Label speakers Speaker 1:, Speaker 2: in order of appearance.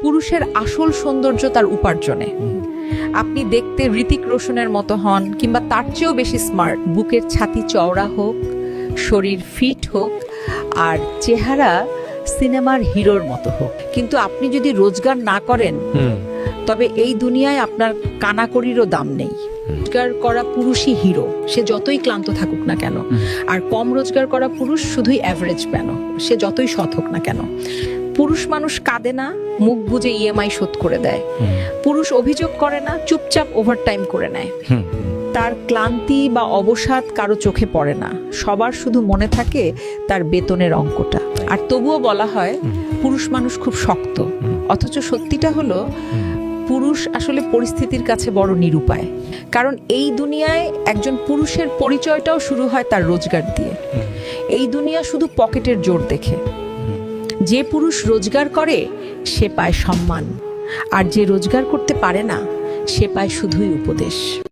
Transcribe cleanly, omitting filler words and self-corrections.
Speaker 1: পুরুষের আসল সৌন্দর্য তার উপার্জনে। আপনি দেখতে ঋতিক রোশনের মতো হন কিংবা তার চেয়েও বেশি স্মার্ট, বুকের ছাতি চওড়া হোক, শরীর ফিট হোক, আর চেহারা সিনেমার হিরোর মতো হোক, কিন্তু আপনি যদি রোজগার না করেন তবে এই দুনিয়ায় আপনার কানাকড়িরও দাম নেই। রোজগার করা পুরুষই হিরো, সে যতই ক্লান্ত থাকুক না কেন। আর কম রোজগার করা পুরুষ শুধুই অ্যাভারেজ কেন, সে যতই সৎ হোক না কেন। পুরুষ মানুষ কাঁদে না, মুখ বুজে ইএমআই শোধ করে দেয়। পুরুষ অভিযোগ করে না, চুপচাপ ওভারটাইম করে নেয়। তার ক্লান্তি বা অবসাদ কারো চোখে পড়ে না, সবার শুধু মনে থাকে তার বেতনের অঙ্কটা। আর তবুও বলা হয় পুরুষ মানুষ খুব শক্ত, অথচ সত্যিটা হলো পুরুষ আসলে পরিস্থিতির কাছে বড় নিরুপায়। কারণ এই দুনিয়ায় একজন পুরুষের পরিচয়টাও শুরু হয় তার রোজগার দিয়ে। এই দুনিয়া শুধু পকেটের জোর দেখে। যে পুরুষ রোজগার করে সে পায় সম্মান, আর যে রোজগার করতে পারে না সে পায় শুধুই উপদেশ।